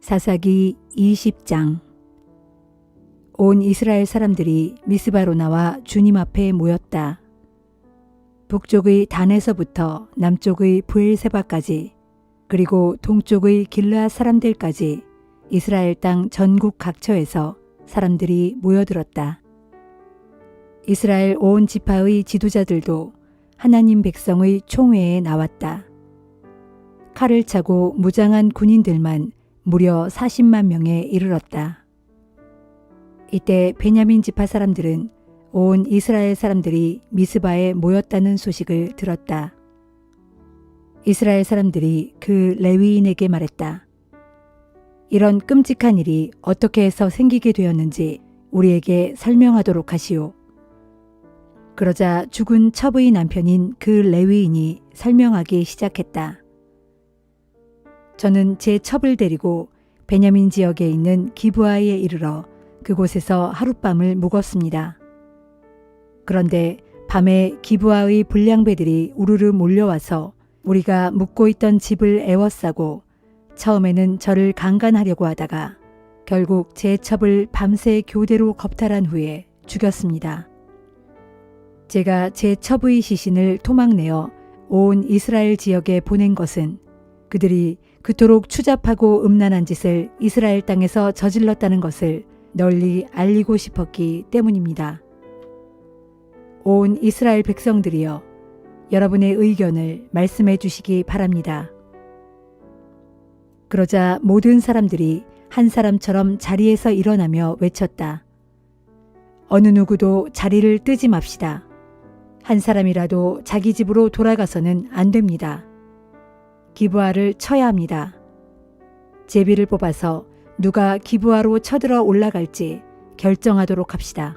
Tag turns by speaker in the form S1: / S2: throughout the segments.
S1: 사사기 20장. 온 이스라엘 사람들이 미스바로 나와 주님 앞에 모였다. 북쪽의 단에서부터 남쪽의 브엘세바까지 그리고 동쪽의 길르앗 사람들까지 이스라엘 땅 전국 각처에서 사람들이 모여들었다. 이스라엘 온 지파의 지도자들도 하나님 백성의 총회에 나왔다. 칼을 차고 무장한 군인들만 무려 40만 명에 이르렀다. 이때 베냐민 지파 사람들은 온 이스라엘 사람들이 미스바에 모였다는 소식을 들었다. 이스라엘 사람들이 그 레위인에게 말했다. 이런 끔찍한 일이 어떻게 해서 생기게 되었는지 우리에게 설명하도록 하시오. 그러자 죽은 첩의 남편인 그 레위인이 설명하기 시작했다. 저는 제 첩을 데리고 베냐민 지역에 있는 기브아에 이르러 그곳에서 하룻밤을 묵었습니다. 그런데 밤에 기브아의 불량배들이 우르르 몰려와서 우리가 묵고 있던 집을 에워싸고 처음에는 저를 강간하려고 하다가 결국 제 첩을 밤새 교대로 겁탈한 후에 죽였습니다. 제가 제 첩의 시신을 토막내어 온 이스라엘 지역에 보낸 것은 그들이 그토록 추잡하고 음란한 짓을 이스라엘 땅에서 저질렀다는 것을 널리 알리고 싶었기 때문입니다. 온 이스라엘 백성들이여, 여러분의 의견을 말씀해 주시기 바랍니다. 그러자 모든 사람들이 한 사람처럼 자리에서 일어나며 외쳤다. 어느 누구도 자리를 뜨지 맙시다. 한 사람이라도 자기 집으로 돌아가서는 안 됩니다. 기브아를 쳐야 합니다. 제비를 뽑아서 누가 기브아로 쳐들어 올라갈지 결정하도록 합시다.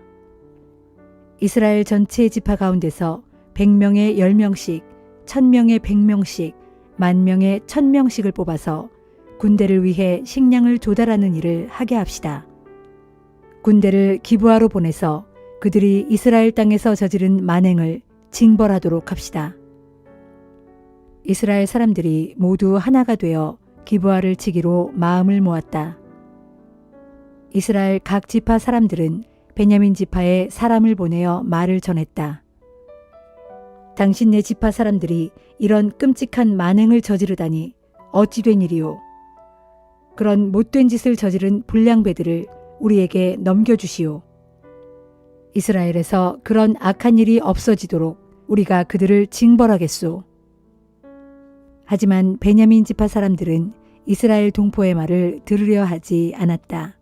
S1: 이스라엘 전체 지파 가운데서 100명에 10명씩, 1000명에 100명씩, 10,000명에 1000명씩을 뽑아서 군대를 위해 식량을 조달하는 일을 하게 합시다. 군대를 기브아로 보내서 그들이 이스라엘 땅에서 저지른 만행을 징벌하도록 합시다. 이스라엘 사람들이 모두 하나가 되어 기브아를 치기로 마음을 모았다. 이스라엘 각 지파 사람들은 베냐민 지파에 사람을 보내어 말을 전했다. 당신네 지파 사람들이 이런 끔찍한 만행을 저지르다니 어찌 된 일이오. 그런 못된 짓을 저지른 불량배들을 우리에게 넘겨주시오. 이스라엘에서 그런 악한 일이 없어지도록 우리가 그들을 징벌하겠소. 하지만 베냐민 지파 사람들은 이스라엘 동포의 말을 들으려 하지 않았다.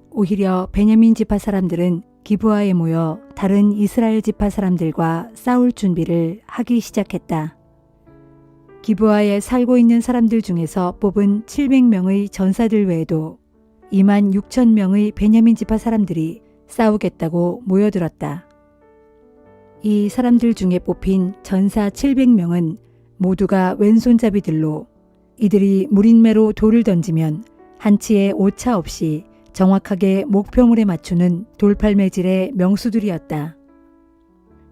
S1: 오히려 베냐민 지파 사람들은 기브아에 모여 다른 이스라엘 지파 사람들과 싸울 준비를 하기 시작했다. 기브아에 살고 있는 사람들 중에서 뽑은 700명의 전사들 외에도 26,000명의 베냐민 지파 사람들이 싸우겠다고 모여들었다. 이 사람들 중에 뽑힌 전사 700명은 모두가 왼손잡이들로 이들이 무린매로 돌을 던지면 한치의 오차 없이 정확하게 목표물에 맞추는 돌팔매질의 명수들이었다.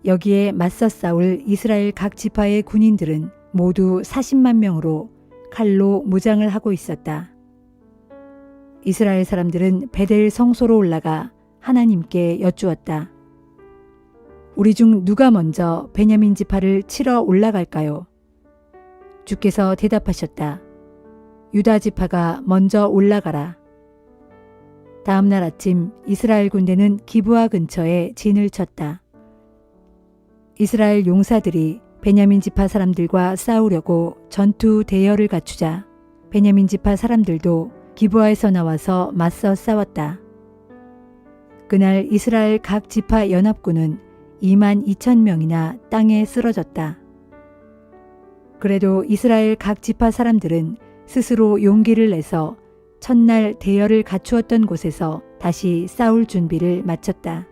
S1: 여기에 맞서 싸울 이스라엘 각 지파의 군인들은 모두 40만 명으로 칼로 무장을 하고 있었다. 이스라엘 사람들은 베델 성소로 올라가 하나님께 여쭈었다. 우리 중 누가 먼저 베냐민 지파를 치러 올라갈까요? 주께서 대답하셨다. 유다 지파가 먼저 올라가라. 다음 날 아침 이스라엘 군대는 기브아 근처에 진을 쳤다. 이스라엘 용사들이 베냐민 지파 사람들과 싸우려고 전투 대열을 갖추자 베냐민 지파 사람들도 기브아에서 나와서 맞서 싸웠다. 그날 이스라엘 각 지파 연합군은 22,000명이나 땅에 쓰러졌다. 그래도 이스라엘 각 지파 사람들은 스스로 용기를 내서 첫날 대열을 갖추었던 곳에서 다시 싸울 준비를 마쳤다.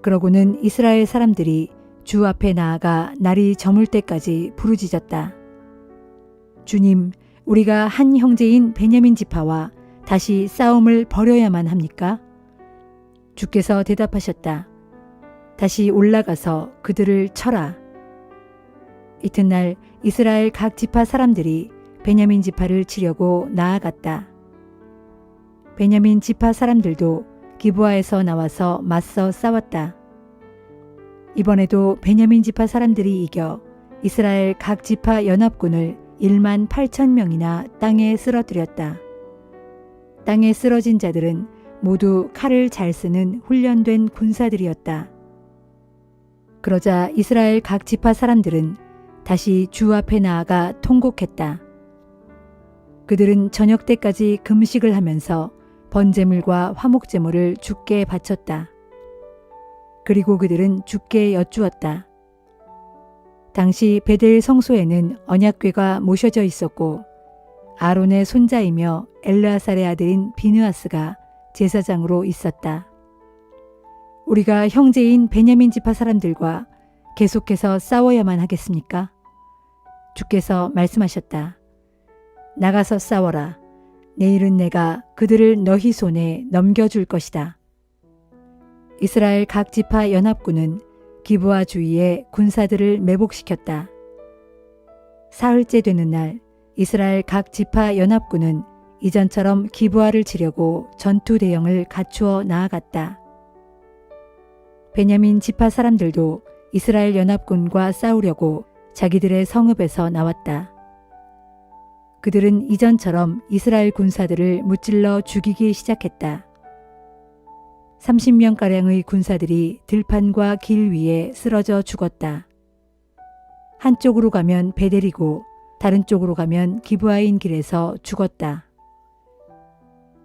S1: 그러고는 이스라엘 사람들이 주 앞에 나아가 날이 저물 때까지 부르짖었다. 주님, 우리가 한 형제인 베냐민 지파와 다시 싸움을 벌여야만 합니까? 주께서 대답하셨다. 다시 올라가서 그들을 쳐라. 이튿날 이스라엘 각 지파 사람들이 베냐민 지파를 치려고 나아갔다. 베냐민 지파 사람들도 기브아에서 나와서 맞서 싸웠다. 이번에도 베냐민 지파 사람들이 이겨 이스라엘 각 지파 연합군을 1만 8천 명이나 땅에 쓰러뜨렸다. 땅에 쓰러진 자들은 모두 칼을 잘 쓰는 훈련된 군사들이었다. 그러자 이스라엘 각 지파 사람들은 다시 주 앞에 나아가 통곡했다. 그들은 저녁 때까지 금식을 하면서 번제물과 화목제물을 주께 바쳤다. 그리고 그들은 주께 여쭈었다. 당시 베델 성소에는 언약궤가 모셔져 있었고 아론의 손자이며 엘르아살의 아들인 비느하스가 제사장으로 있었다. 우리가 형제인 베냐민 지파 사람들과 계속해서 싸워야만 하겠습니까? 주께서 말씀하셨다. 나가서 싸워라. 내일은 내가 그들을 너희 손에 넘겨줄 것이다. 이스라엘 각 지파 연합군은 기브아 주위에 군사들을 매복시켰다. 사흘째 되는 날 이스라엘 각 지파 연합군은 이전처럼 기브아를 치려고 전투 대형을 갖추어 나아갔다. 베냐민 지파 사람들도 이스라엘 연합군과 싸우려고 자기들의 성읍에서 나왔다. 그들은 이전처럼 이스라엘 군사들을 무찔러 죽이기 시작했다. 30명가량의 군사들이 들판과 길 위에 쓰러져 죽었다. 한쪽으로 가면 베델이고 다른 쪽으로 가면 기브아인 길에서 죽었다.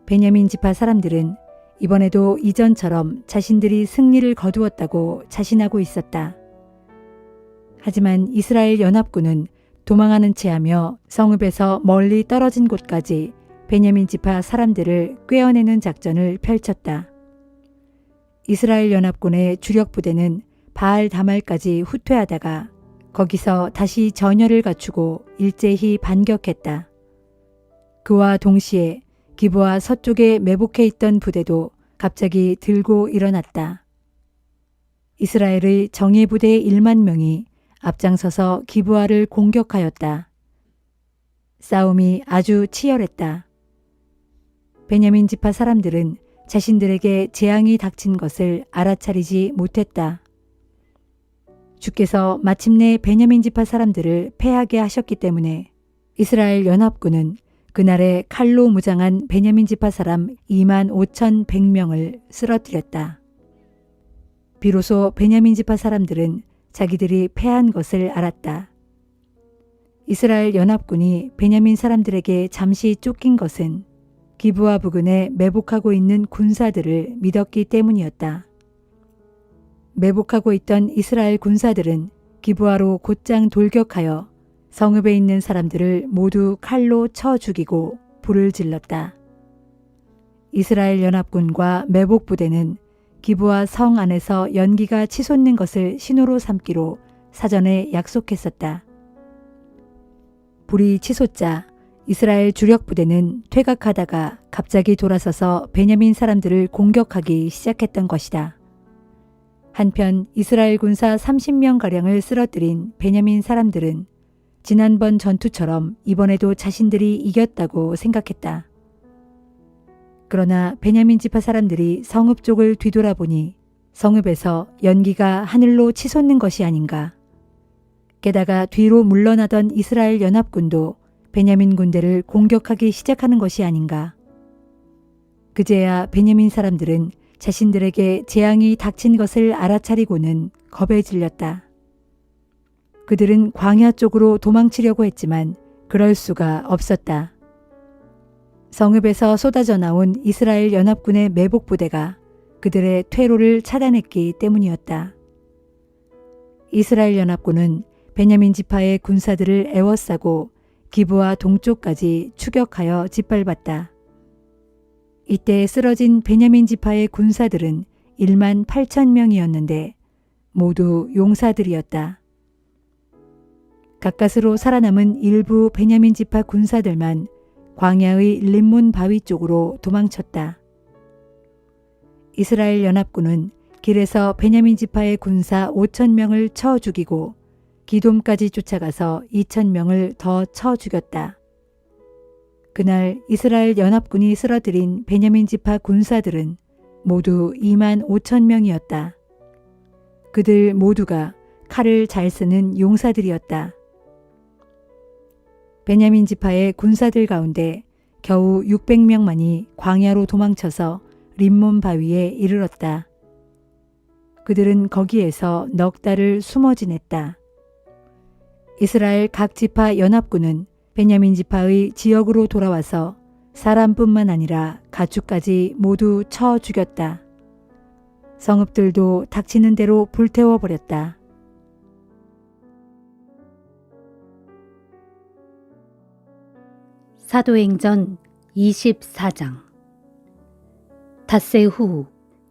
S1: 베냐민 지파 사람들은 이번에도 이전처럼 자신들이 승리를 거두었다고 자신하고 있었다. 하지만 이스라엘 연합군은 도망하는 채 하며 성읍에서 멀리 떨어진 곳까지 베냐민 지파 사람들을 꿰어내는 작전을 펼쳤다. 이스라엘 연합군의 주력 부대는 바알 다말까지 후퇴하다가 거기서 다시 전열을 갖추고 일제히 반격했다. 그와 동시에 기브아 서쪽에 매복해 있던 부대도 갑자기 들고 일어났다. 이스라엘의 정예부대 1만 명이 앞장서서 기브아를 공격하였다. 싸움이 아주 치열했다. 베냐민 지파 사람들은 자신들에게 재앙이 닥친 것을 알아차리지 못했다. 주께서 마침내 베냐민 지파 사람들을 패하게 하셨기 때문에 이스라엘 연합군은 그날에 칼로 무장한 베냐민 지파 사람 25,100명을 쓰러뜨렸다. 비로소 베냐민 지파 사람들은 자기들이 패한 것을 알았다. 이스라엘 연합군이 베냐민 사람들에게 잠시 쫓긴 것은 기브아 부근에 매복하고 있는 군사들을 믿었기 때문이었다. 매복하고 있던 이스라엘 군사들은 기브아로 곧장 돌격하여 성읍에 있는 사람들을 모두 칼로 쳐 죽이고 불을 질렀다. 이스라엘 연합군과 매복 부대는 기브아 성 안에서 연기가 치솟는 것을 신호로 삼기로 사전에 약속했었다. 불이 치솟자 이스라엘 주력 부대는 퇴각하다가 갑자기 돌아서서 베냐민 사람들을 공격하기 시작했던 것이다. 한편 이스라엘 군사 30명가량을 쓰러뜨린 베냐민 사람들은 지난번 전투처럼 이번에도 자신들이 이겼다고 생각했다. 그러나 베냐민 지파 사람들이 성읍 쪽을 뒤돌아보니 성읍에서 연기가 하늘로 치솟는 것이 아닌가. 게다가 뒤로 물러나던 이스라엘 연합군도 베냐민 군대를 공격하기 시작하는 것이 아닌가. 그제야 베냐민 사람들은 자신들에게 재앙이 닥친 것을 알아차리고는 겁에 질렸다. 그들은 광야 쪽으로 도망치려고 했지만 그럴 수가 없었다. 성읍에서 쏟아져 나온 이스라엘 연합군의 매복 부대가 그들의 퇴로를 차단했기 때문이었다. 이스라엘 연합군은 베냐민 지파의 군사들을 에워싸고 기브아 동쪽까지 추격하여 짓밟았다. 이때 쓰러진 베냐민 지파의 군사들은 1만 8천 명이었는데 모두 용사들이었다. 가까스로 살아남은 일부 베냐민 지파 군사들만 광야의 림몬 바위 쪽으로 도망쳤다. 이스라엘 연합군은 길에서 베냐민 지파의 군사 5천 명을 쳐 죽이고 기돔까지 쫓아가서 2천 명을 더 쳐 죽였다. 그날 이스라엘 연합군이 쓰러뜨린 베냐민 지파 군사들은 모두 2만 5천 명이었다. 그들 모두가 칼을 잘 쓰는 용사들이었다. 베냐민 지파의 군사들 가운데 겨우 600명만이 광야로 도망쳐서 림몬 바위에 이르렀다. 그들은 거기에서 넉 달을 숨어 지냈다. 이스라엘 각 지파 연합군은 베냐민 지파의 지역으로 돌아와서 사람뿐만 아니라 가축까지 모두 쳐 죽였다. 성읍들도 닥치는 대로 불태워 버렸다.
S2: 사도행전 24장. 닷새 후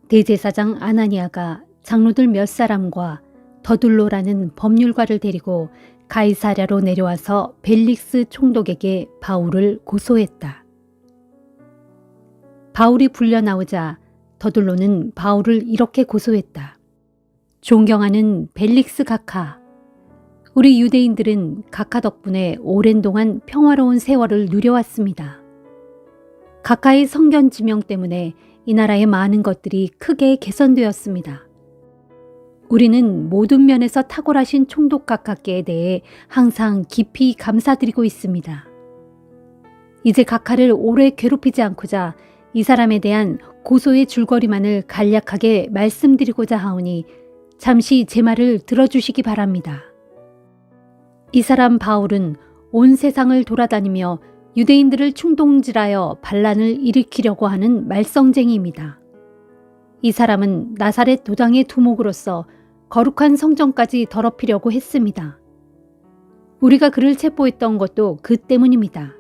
S2: 대제사장 아나니아가 장로들 몇 사람과 더둘로라는 법률가를 데리고 가이사랴로 내려와서 벨릭스 총독에게 바울을 고소했다. 바울이 불려 나오자 더둘로는 바울을 이렇게 고소했다. 존경하는 벨릭스 각하, 우리 유대인들은 각하 덕분에 오랜 동안 평화로운 세월을 누려왔습니다. 각하의 성견 지명 때문에 이 나라의 많은 것들이 크게 개선되었습니다. 우리는 모든 면에서 탁월하신 총독 각하께 대해 항상 깊이 감사드리고 있습니다. 이제 각하를 오래 괴롭히지 않고자 이 사람에 대한 고소의 줄거리만을 간략하게 말씀드리고자 하오니 잠시 제 말을 들어주시기 바랍니다. 이 사람 바울은 온 세상을 돌아다니며 유대인들을 충동질하여 반란을 일으키려고 하는 말썽쟁이입니다. 이 사람은 나사렛 도장의 두목으로서 거룩한 성전까지 더럽히려고 했습니다. 우리가 그를 체포했던 것도 그 때문입니다.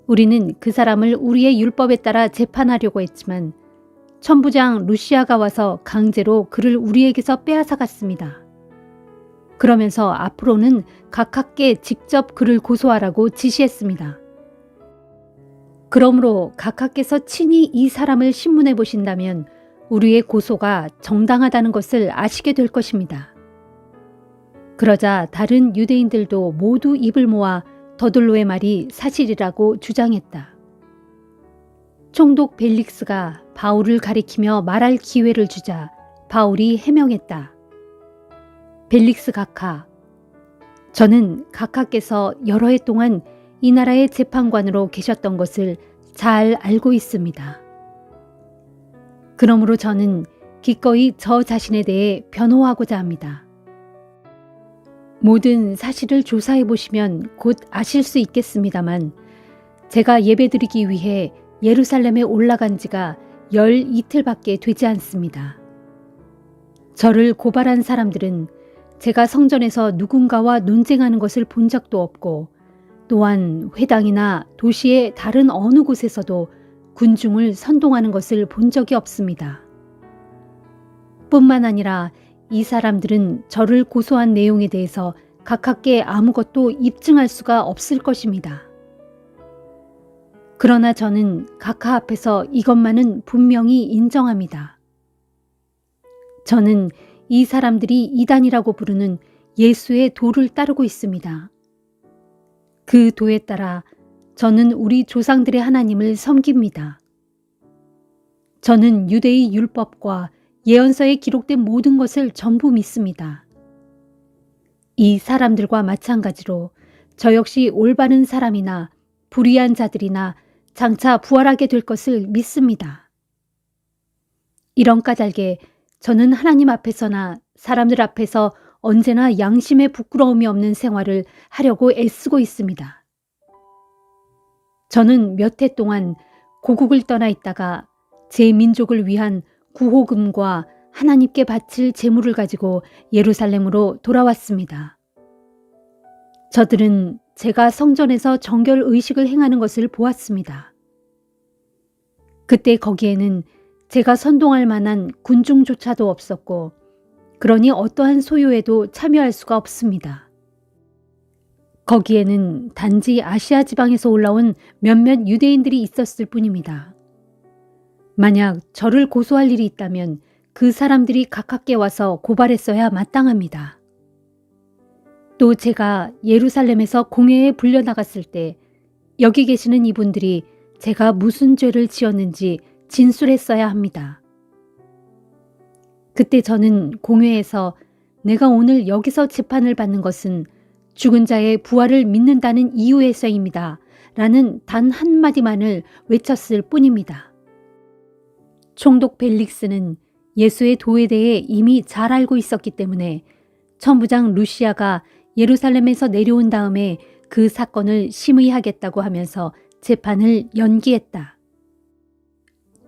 S2: 우리는 그 사람을 우리의 율법에 따라 재판하려고 했지만 천부장 루시아가 와서 강제로 그를 우리에게서 빼앗아갔습니다. 그러면서 앞으로는 각하께 직접 그를 고소하라고 지시했습니다. 그러므로 각하께서 친히 이 사람을 신문해 보신다면 우리의 고소가 정당하다는 것을 아시게 될 것입니다. 그러자 다른 유대인들도 모두 입을 모아 더둘로의 말이 사실이라고 주장했다. 총독 벨릭스가 바울을 가리키며 말할 기회를 주자 바울이 해명했다. 벨릭스 각하, 저는 각하께서 여러 해 동안 이 나라의 재판관으로 계셨던 것을 잘 알고 있습니다. 그러므로 저는 기꺼이 저 자신에 대해 변호하고자 합니다. 모든 사실을 조사해 보시면 곧 아실 수 있겠습니다만 제가 예배드리기 위해 예루살렘에 올라간 지가 12이틀밖에 되지 않습니다. 저를 고발한 사람들은 제가 성전에서 누군가와 논쟁하는 것을 본 적도 없고 또한 회당이나 도시의 다른 어느 곳에서도 군중을 선동하는 것을 본 적이 없습니다. 뿐만 아니라 이 사람들은 저를 고소한 내용에 대해서 각하께 아무것도 입증할 수가 없을 것입니다. 그러나 저는 각하 앞에서 이것만은 분명히 인정합니다. 저는 이 사람들이 이단이라고 부르는 예수의 도를 따르고 있습니다. 그 도에 따라 저는 우리 조상들의 하나님을 섬깁니다. 저는 유대의 율법과 예언서에 기록된 모든 것을 전부 믿습니다. 이 사람들과 마찬가지로 저 역시 올바른 사람이나 불의한 자들이나 장차 부활하게 될 것을 믿습니다. 이런 까닭에 저는 하나님 앞에서나 사람들 앞에서 언제나 양심에 부끄러움이 없는 생활을 하려고 애쓰고 있습니다. 저는 몇 해 동안 고국을 떠나 있다가 제 민족을 위한 구호금과 하나님께 바칠 제물을 가지고 예루살렘으로 돌아왔습니다. 저들은 제가 성전에서 정결 의식을 행하는 것을 보았습니다. 그때 거기에는 제가 선동할 만한 군중조차도 없었고 그러니 어떠한 소요에도 참여할 수가 없습니다. 거기에는 단지 아시아 지방에서 올라온 몇몇 유대인들이 있었을 뿐입니다. 만약 저를 고소할 일이 있다면 그 사람들이 가깝게 와서 고발했어야 마땅합니다. 또 제가 예루살렘에서 공회에 불려나갔을 때 여기 계시는 이분들이 제가 무슨 죄를 지었는지 진술했어야 합니다. 그때 저는 공회에서 내가 오늘 여기서 재판을 받는 것은 죽은 자의 부활을 믿는다는 이유에서입니다. 라는 단 한마디만을 외쳤을 뿐입니다. 총독 벨릭스는 예수의 도에 대해 이미 잘 알고 있었기 때문에 천부장 루시아가 예루살렘에서 내려온 다음에 그 사건을 심의하겠다고 하면서 재판을 연기했다.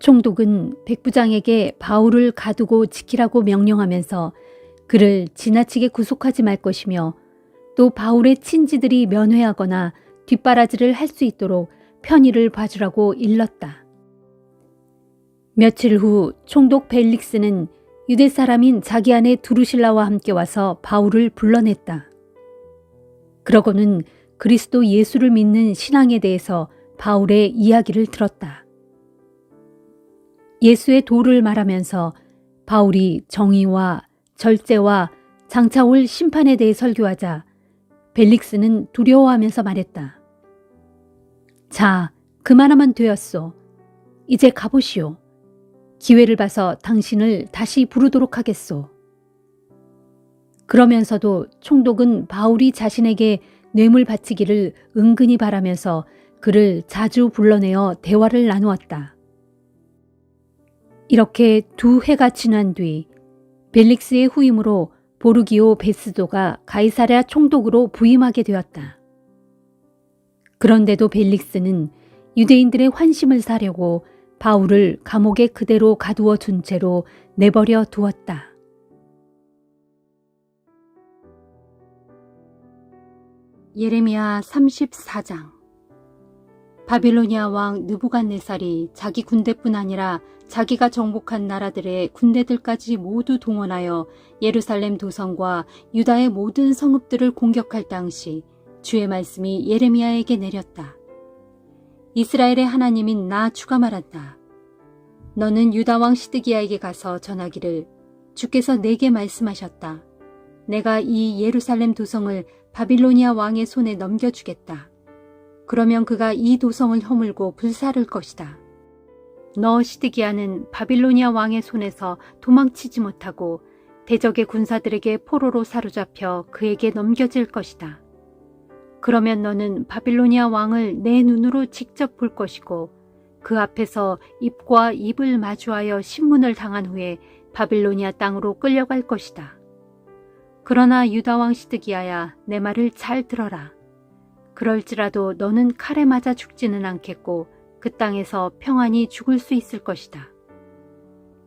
S2: 총독은 백부장에게 바울을 가두고 지키라고 명령하면서 그를 지나치게 구속하지 말 것이며 또 바울의 친지들이 면회하거나 뒷바라지를 할 수 있도록 편의를 봐주라고 일렀다. 며칠 후 총독 벨릭스는 유대 사람인 자기 아내 두루실라와 함께 와서 바울을 불러냈다. 그러고는 그리스도 예수를 믿는 신앙에 대해서 바울의 이야기를 들었다. 예수의 도를 말하면서 바울이 정의와 절제와 장차 올 심판에 대해 설교하자 벨릭스는 두려워하면서 말했다. 자, 그만하면 되었소. 이제 가보시오. 기회를 봐서 당신을 다시 부르도록 하겠소. 그러면서도 총독은 바울이 자신에게 뇌물 바치기를 은근히 바라면서 그를 자주 불러내어 대화를 나누었다. 이렇게 2회가 지난 뒤 벨릭스의 후임으로 보르기오 베스도가 가이사랴 총독으로 부임하게 되었다. 그런데도 벨릭스는 유대인들의 환심을 사려고 바울을 감옥에 그대로 가두어 둔 채로 내버려 두었다. 예레미야 34장. 바빌로니아 왕 느부갓네살이 자기 군대뿐 아니라 자기가 정복한 나라들의 군대들까지 모두 동원하여 예루살렘 도성과 유다의 모든 성읍들을 공격할 당시 주의 말씀이 예레미야에게 내렸다. 이스라엘의 하나님인 나 주가 말한다. 너는 유다 왕 시드기야에게 가서 전하기를 주께서 내게 말씀하셨다. 내가 이 예루살렘 도성을 바빌로니아 왕의 손에 넘겨주겠다. 그러면 그가 이 도성을 허물고 불사를 것이다. 너 시드기야는 바빌로니아 왕의 손에서 도망치지 못하고 대적의 군사들에게 포로로 사로잡혀 그에게 넘겨질 것이다. 그러면 너는 바빌로니아 왕을 내 눈으로 직접 볼 것이고 그 앞에서 입과 입을 마주하여 신문을 당한 후에 바빌로니아 땅으로 끌려갈 것이다. 그러나 유다 왕 시드기야야, 내 말을 잘 들어라. 그럴지라도 너는 칼에 맞아 죽지는 않겠고 그 땅에서 평안히 죽을 수 있을 것이다.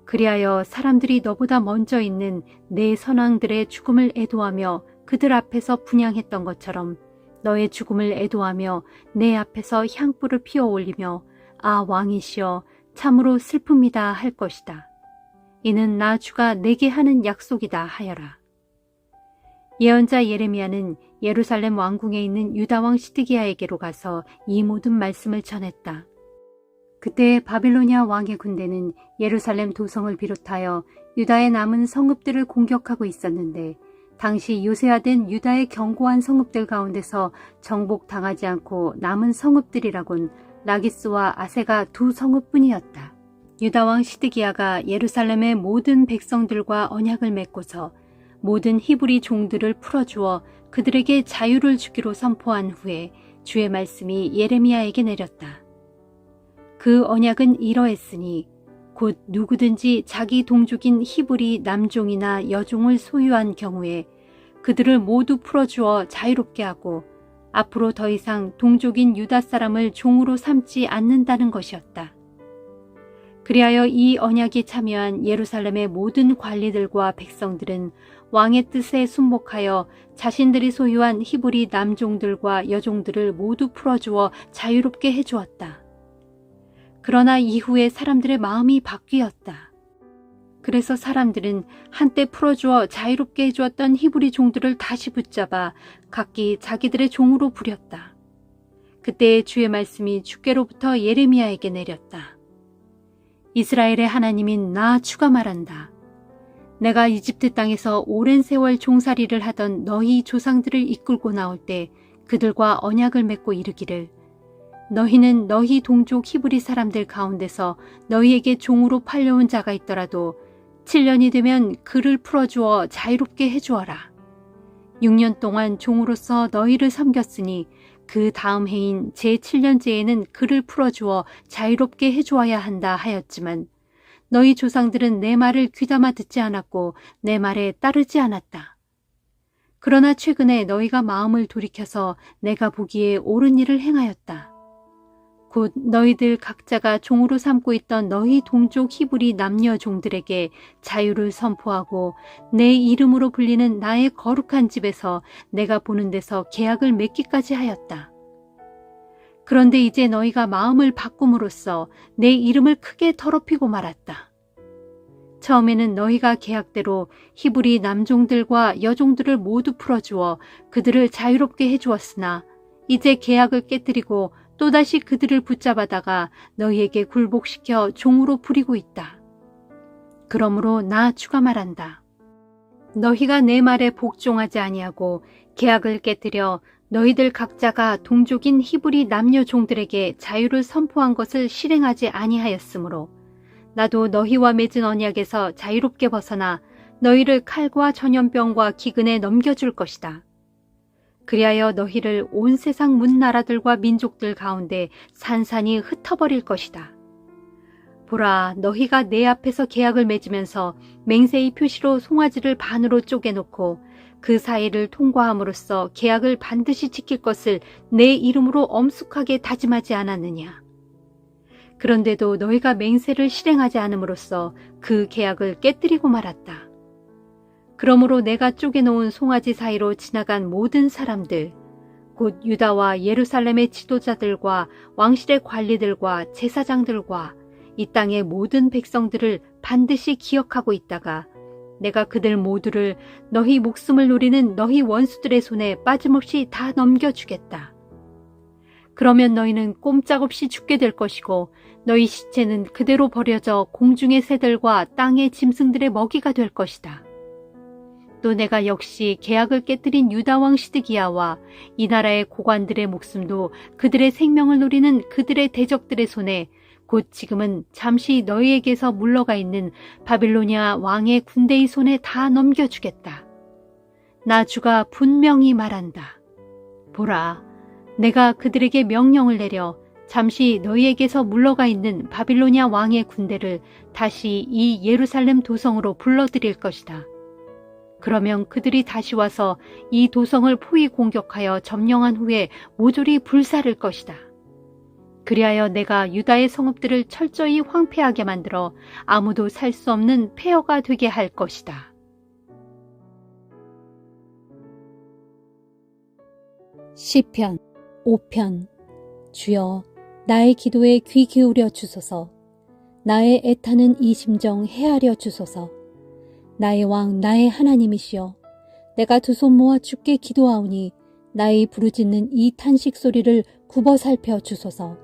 S2: 그리하여 사람들이 너보다 먼저 있는 내 선왕들의 죽음을 애도하며 그들 앞에서 분향했던 것처럼 너의 죽음을 애도하며 내 앞에서 향불을 피워 올리며 아 왕이시여 참으로 슬픕니다 할 것이다. 이는 나 주가 내게 하는 약속이다 하여라. 예언자 예레미야는 예루살렘 왕궁에 있는 유다 왕 시드기야에게로 가서 이 모든 말씀을 전했다. 그때 바빌로니아 왕의 군대는 예루살렘 도성을 비롯하여 유다의 남은 성읍들을 공격하고 있었는데 당시 요새화된 유다의 견고한 성읍들 가운데서 정복당하지 않고 남은 성읍들이라곤 라기스와 아세가 2성읍뿐이었다. 유다 왕 시드기야가 예루살렘의 모든 백성들과 언약을 맺고서 모든 히브리 종들을 풀어주어 그들에게 자유를 주기로 선포한 후에 주의 말씀이 예레미야에게 내렸다. 그 언약은 이러했으니 곧 누구든지 자기 동족인 히브리 남종이나 여종을 소유한 경우에 그들을 모두 풀어주어 자유롭게 하고 앞으로 더 이상 동족인 유다 사람을 종으로 삼지 않는다는 것이었다. 그리하여 이 언약에 참여한 예루살렘의 모든 관리들과 백성들은 왕의 뜻에 순복하여 자신들이 소유한 히브리 남종들과 여종들을 모두 풀어주어 자유롭게 해주었다. 그러나 이후에 사람들의 마음이 바뀌었다. 그래서 사람들은 한때 풀어주어 자유롭게 해주었던 히브리 종들을 다시 붙잡아 각기 자기들의 종으로 부렸다. 그때 주의 말씀이 주께로부터 예레미야에게 내렸다. 이스라엘의 하나님인 나 주가 말한다. 내가 이집트 땅에서 오랜 세월 종살이를 하던 너희 조상들을 이끌고 나올 때 그들과 언약을 맺고 이르기를 너희는 너희 동족 히브리 사람들 가운데서 너희에게 종으로 팔려온 자가 있더라도 7년이 되면 그를 풀어주어 자유롭게 해주어라. 6년 동안 종으로서 너희를 섬겼으니 그 다음 해인 제7년째에는 그를 풀어주어 자유롭게 해주어야 한다 하였지만 너희 조상들은 내 말을 귀담아 듣지 않았고 내 말에 따르지 않았다. 그러나 최근에 너희가 마음을 돌이켜서 내가 보기에 옳은 일을 행하였다. 곧 너희들 각자가 종으로 삼고 있던 너희 동족 히브리 남녀 종들에게 자유를 선포하고 내 이름으로 불리는 나의 거룩한 집에서 내가 보는 데서 계약을 맺기까지 하였다. 그런데 이제 너희가 마음을 바꿈으로써 내 이름을 크게 더럽히고 말았다. 처음에는 너희가 계약대로 히브리 남종들과 여종들을 모두 풀어주어 그들을 자유롭게 해주었으나 이제 계약을 깨뜨리고 또다시 그들을 붙잡아다가 너희에게 굴복시켜 종으로 부리고 있다. 그러므로 나 주가 말한다. 너희가 내 말에 복종하지 아니하고 계약을 깨뜨려 너희들 각자가 동족인 히브리 남녀 종들에게 자유를 선포한 것을 실행하지 아니하였으므로 나도 너희와 맺은 언약에서 자유롭게 벗어나 너희를 칼과 전염병과 기근에 넘겨줄 것이다. 그리하여 너희를 온 세상 문나라들과 민족들 가운데 산산이 흩어버릴 것이다. 보라, 너희가 내 앞에서 계약을 맺으면서 맹세의 표시로 송아지를 반으로 쪼개놓고 그 사이를 통과함으로써 계약을 반드시 지킬 것을 내 이름으로 엄숙하게 다짐하지 않았느냐. 그런데도 너희가 맹세를 실행하지 않음으로써 그 계약을 깨뜨리고 말았다. 그러므로 내가 쪼개놓은 송아지 사이로 지나간 모든 사람들, 곧 유다와 예루살렘의 지도자들과 왕실의 관리들과 제사장들과 이 땅의 모든 백성들을 반드시 기억하고 있다가 내가 그들 모두를 너희 목숨을 노리는 너희 원수들의 손에 빠짐없이 다 넘겨주겠다. 그러면 너희는 꼼짝없이 죽게 될 것이고 너희 시체는 그대로 버려져 공중의 새들과 땅의 짐승들의 먹이가 될 것이다. 또 내가 역시 계약을 깨뜨린 유다왕 시드기야와 이 나라의 고관들의 목숨도 그들의 생명을 노리는 그들의 대적들의 손에 곧 지금은 잠시 너희에게서 물러가 있는 바빌로니아 왕의 군대의 손에 다 넘겨주겠다. 나 주가 분명히 말한다. 보라, 내가 그들에게 명령을 내려 잠시 너희에게서 물러가 있는 바빌로니아 왕의 군대를 다시 이 예루살렘 도성으로 불러들일 것이다. 그러면 그들이 다시 와서 이 도성을 포위 공격하여 점령한 후에 모조리 불사를 것이다. 그리하여 내가 유다의 성읍들을 철저히 황폐하게 만들어 아무도 살 수 없는 폐허가 되게 할 것이다.
S3: 시편 5편. 주여, 나의 기도에 귀 기울여 주소서. 나의 애타는 이 심정 헤아려 주소서. 나의 왕, 나의 하나님이시여, 내가 두 손 모아 주께 기도하오니 나의 부르짖는 이 탄식 소리를 굽어 살펴 주소서.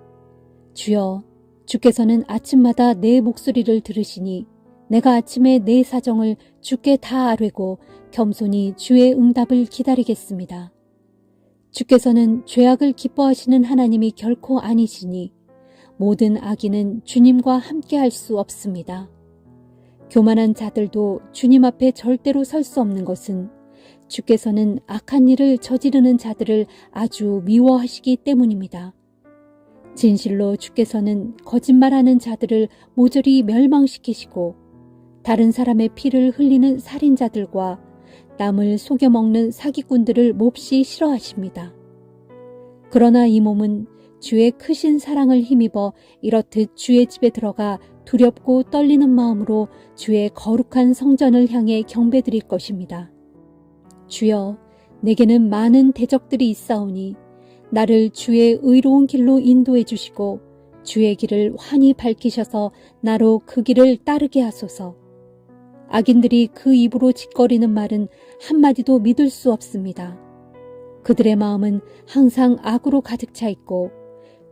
S3: 주여, 주께서는 아침마다 내 목소리를 들으시니 내가 아침에 내 사정을 주께 다 아뢰고 겸손히 주의 응답을 기다리겠습니다. 주께서는 죄악을 기뻐하시는 하나님이 결코 아니시니 모든 악인은 주님과 함께할 수 없습니다. 교만한 자들도 주님 앞에 절대로 설 수 없는 것은 주께서는 악한 일을 저지르는 자들을 아주 미워하시기 때문입니다. 진실로 주께서는 거짓말하는 자들을 모조리 멸망시키시고 다른 사람의 피를 흘리는 살인자들과 남을 속여먹는 사기꾼들을 몹시 싫어하십니다. 그러나 이 몸은 주의 크신 사랑을 힘입어 이렇듯 주의 집에 들어가 두렵고 떨리는 마음으로 주의 거룩한 성전을 향해 경배드릴 것입니다. 주여, 내게는 많은 대적들이 있사오니 나를 주의 의로운 길로 인도해 주시고 주의 길을 환히 밝히셔서 나로 그 길을 따르게 하소서. 악인들이 그 입으로 짓거리는 말은 한마디도 믿을 수 없습니다. 그들의 마음은 항상 악으로 가득 차 있고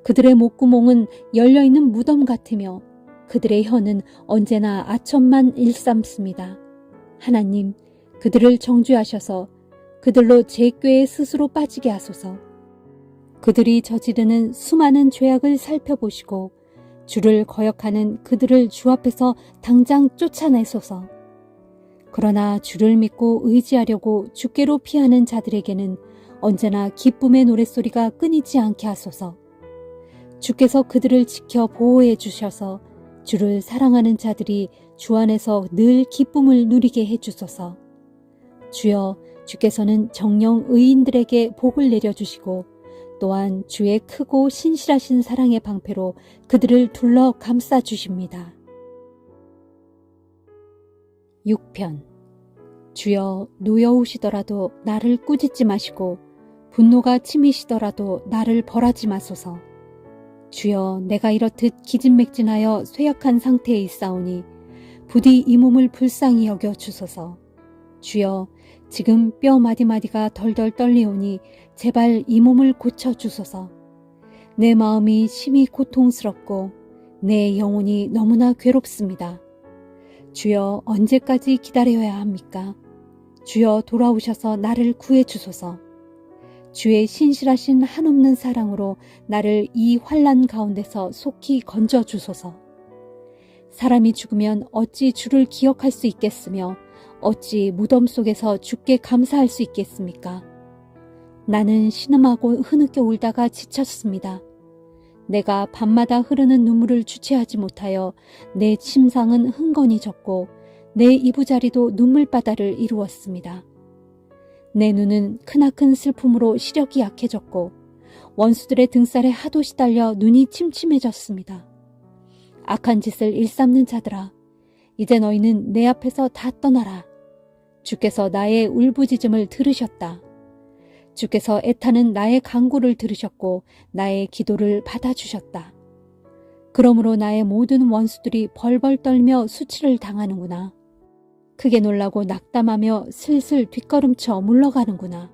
S3: 그들의 목구멍은 열려있는 무덤 같으며 그들의 혀는 언제나 아첨만 일삼습니다. 하나님, 그들을 정죄하셔서 그들로 제 꾀에 스스로 빠지게 하소서. 그들이 저지르는 수많은 죄악을 살펴보시고 주를 거역하는 그들을 주 앞에서 당장 쫓아내소서. 그러나 주를 믿고 의지하려고 주께로 피하는 자들에게는 언제나 기쁨의 노랫소리가 끊이지 않게 하소서. 주께서 그들을 지켜 보호해 주셔서 주를 사랑하는 자들이 주 안에서 늘 기쁨을 누리게 해 주소서. 주여, 주께서는 정령 의인들에게 복을 내려주시고 또한 주의 크고 신실하신 사랑의 방패로 그들을 둘러 감싸 주십니다. 6편. 주여, 노여우시더라도 나를 꾸짖지 마시고 분노가 치미시더라도 나를 벌하지 마소서. 주여, 내가 이렇듯 기진맥진하여 쇠약한 상태에 있사오니 부디 이 몸을 불쌍히 여겨 주소서. 주여, 지금 뼈 마디마디가 덜덜 떨리오니 제발 이 몸을 고쳐 주소서. 내 마음이 심히 고통스럽고 내 영혼이 너무나 괴롭습니다. 주여, 언제까지 기다려야 합니까? 주여, 돌아오셔서 나를 구해 주소서. 주의 신실하신 한없는 사랑으로 나를 이 환난 가운데서 속히 건져 주소서. 사람이 죽으면 어찌 주를 기억할 수 있겠으며 어찌 무덤 속에서 주께 감사할 수 있겠습니까? 나는 신음하고 흐느껴 울다가 지쳤습니다. 내가 밤마다 흐르는 눈물을 주체하지 못하여 내 침상은 흥건히 졌고 내 이부자리도 눈물바다를 이루었습니다. 내 눈은 크나큰 슬픔으로 시력이 약해졌고 원수들의 등살에 하도 시달려 눈이 침침해졌습니다. 악한 짓을 일삼는 자들아, 이제 너희는 내 앞에서 다 떠나라. 주께서 나의 울부짖음을 들으셨다. 주께서 애타는 나의 간구를 들으셨고 나의 기도를 받아주셨다. 그러므로 나의 모든 원수들이 벌벌 떨며 수치를 당하는구나. 크게 놀라고 낙담하며 슬슬 뒷걸음쳐 물러가는구나.